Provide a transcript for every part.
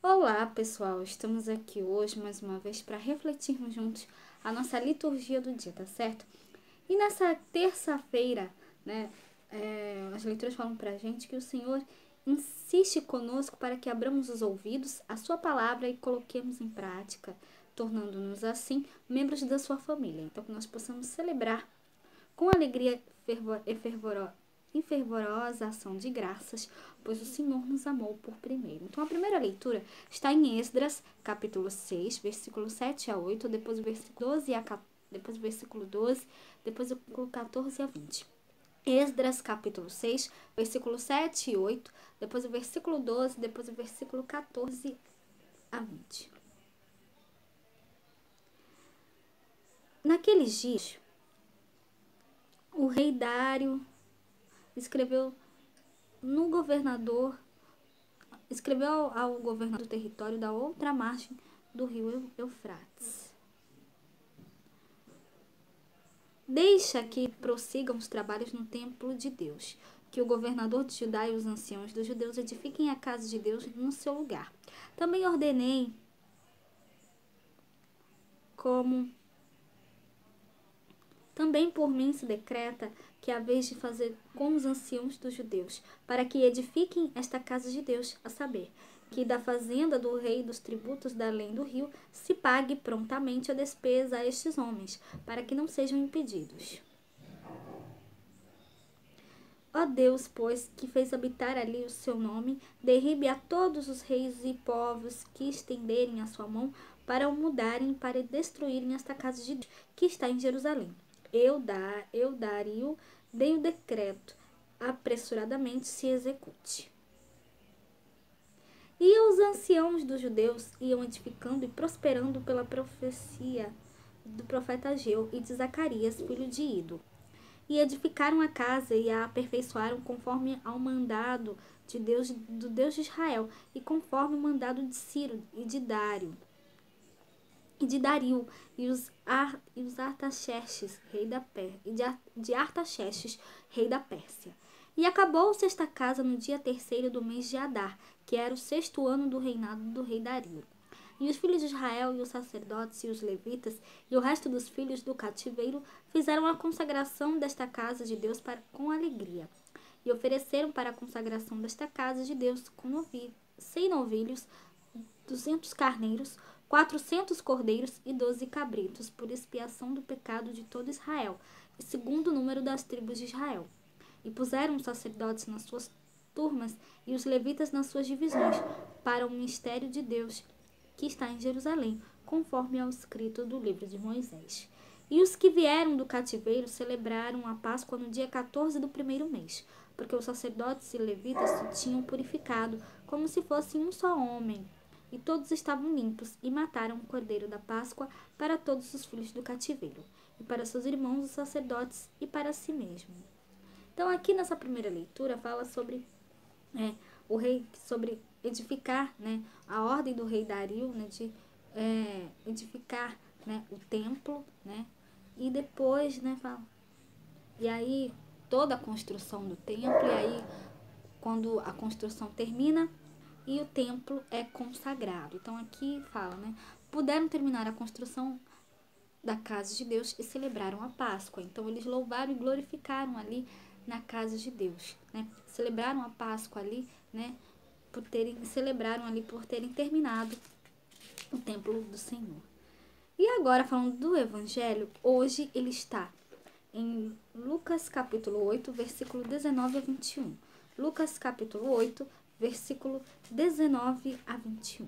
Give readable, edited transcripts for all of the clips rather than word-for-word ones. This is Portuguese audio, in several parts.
Olá, pessoal! Estamos aqui hoje mais uma vez para refletirmos juntos a nossa liturgia do dia, tá certo? E nessa terça-feira, né, as leituras falam para a gente que o Senhor insiste conosco para que abramos os ouvidos à sua palavra e coloquemos em prática, tornando-nos assim membros da sua família. Então, que nós possamos celebrar com alegria e fervorosa ação de graças, pois o Senhor nos amou por primeiro. Então, a primeira leitura está em Esdras, capítulo 6, versículo 7 a 8, depois o versículo 12 depois o versículo 12, depois o versículo 14 a 20. Esdras, capítulo 6, versículo 7 e 8, depois o versículo 12, depois o versículo 14 a 20. Naqueles dias, o rei Dário escreveu no governador, escreveu ao governador do território da outra margem do rio Eufrates: deixa que prossigam os trabalhos no templo de Deus, que o governador de Judá e os anciãos dos judeus edifiquem a casa de Deus no seu lugar. Também ordenei como também por mim se decreta que a vez de fazer com os anciãos dos judeus, para que edifiquem esta casa de Deus, a saber, que da fazenda do rei dos tributos da além do rio se pague prontamente a despesa a estes homens, para que não sejam impedidos. Ó Deus, pois, que fez habitar ali o seu nome, derribe a todos os reis e povos que estenderem a sua mão para o mudarem, para destruírem esta casa de Deus que está em Jerusalém. Eu, Dario, dei o decreto, apressuradamente se execute. E os anciãos dos judeus iam edificando e prosperando pela profecia do profeta Ageu e de Zacarias, filho de Ido. E edificaram a casa e a aperfeiçoaram conforme ao mandado de Deus, do Deus de Israel, e conforme o mandado de Ciro e de Dario. E os Artaxerxes, rei da de Artaxerxes, rei da Pérsia. E acabou-se esta casa no dia 3º do mês de Adar, que era o 6º ano do reinado do rei Dario. E os filhos de Israel, e os sacerdotes, e os levitas, e o resto dos filhos do cativeiro, fizeram a consagração desta casa de Deus com alegria. E ofereceram para a consagração desta casa de Deus 100 novilhos, 200 carneiros, 400 cordeiros e 12 cabritos, por expiação do pecado de todo Israel, e segundo o número das tribos de Israel. E puseram os sacerdotes nas suas turmas e os levitas nas suas divisões, para o mistério de Deus, que está em Jerusalém, conforme ao escrito do livro de Moisés. E os que vieram do cativeiro celebraram a Páscoa no dia 14 do primeiro mês, porque os sacerdotes e levitas se tinham purificado, como se fossem um só homem. E todos estavam limpos, e mataram o cordeiro da Páscoa para todos os filhos do cativeiro, e para seus irmãos os sacerdotes, e para si mesmo. Então, aqui nessa primeira leitura, fala sobre o rei, sobre edificar, a ordem do rei Dario, de edificar, o templo, e depois, fala, e aí toda a construção do templo, e aí quando a construção termina e o templo é consagrado. Então aqui fala, puderam terminar a construção da casa de Deus e celebraram a Páscoa. Então eles louvaram e glorificaram ali na casa de Deus, celebraram a Páscoa ali, celebraram ali por terem terminado o templo do Senhor. E agora, falando do Evangelho, hoje ele está em Lucas capítulo 8, versículo 19 a 21. Lucas capítulo 8, versículo 19 a 21.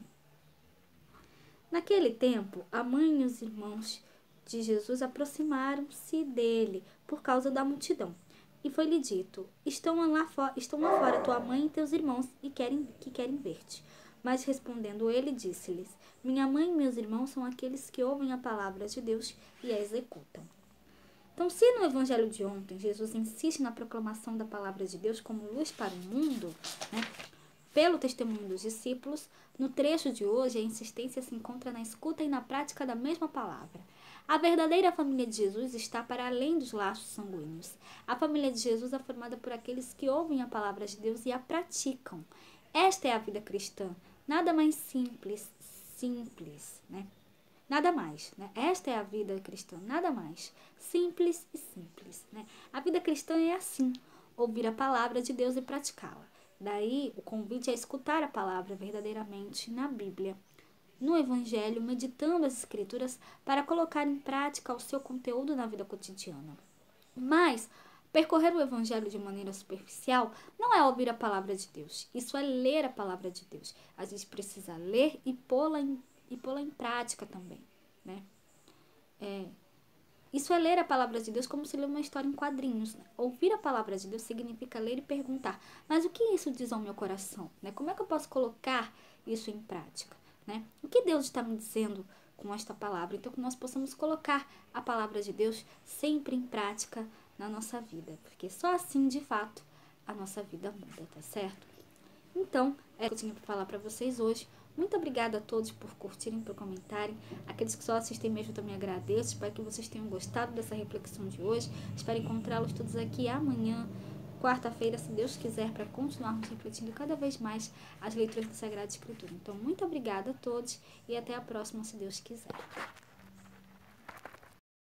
Naquele tempo, a mãe e os irmãos de Jesus aproximaram-se dele por causa da multidão. E foi-lhe dito: estão lá fora tua mãe e teus irmãos que querem ver-te. Mas respondendo ele, disse-lhes: minha mãe e meus irmãos são aqueles que ouvem a palavra de Deus e a executam. Então, se no evangelho de ontem Jesus insiste na proclamação da palavra de Deus como luz para o mundo, pelo testemunho dos discípulos, no trecho de hoje a insistência se encontra na escuta e na prática da mesma palavra. A verdadeira família de Jesus está para além dos laços sanguíneos. A família de Jesus é formada por aqueles que ouvem a palavra de Deus e a praticam. Esta é a vida cristã. Nada mais simples, né? Nada mais, né? Esta é a vida cristã, nada mais. Simples e simples, né? A vida cristã é assim, ouvir a palavra de Deus e praticá-la. Daí, o convite é escutar a palavra verdadeiramente na Bíblia, no Evangelho, meditando as Escrituras para colocar em prática o seu conteúdo na vida cotidiana. Mas percorrer o Evangelho de maneira superficial não é ouvir a palavra de Deus. Isso é ler a palavra de Deus. A gente precisa ler e pô-la em prática também, né? Isso é ler a palavra de Deus como se lê uma história em quadrinhos, né? Ouvir a palavra de Deus significa ler e perguntar, mas o que isso diz ao meu coração, né? Como é que eu posso colocar isso em prática, né? O que Deus está me dizendo com esta palavra? Então, que nós possamos colocar a palavra de Deus sempre em prática na nossa vida, porque só assim, de fato, a nossa vida muda, tá certo? Então, é o que eu tinha para falar para vocês hoje. Muito obrigada a todos por curtirem, por comentarem. Aqueles que só assistem mesmo, eu também agradeço. Espero que vocês tenham gostado dessa reflexão de hoje. Espero encontrá-los todos aqui amanhã, quarta-feira, se Deus quiser, para continuarmos refletindo cada vez mais as leituras da Sagrada Escritura. Então, muito obrigada a todos e até a próxima, se Deus quiser.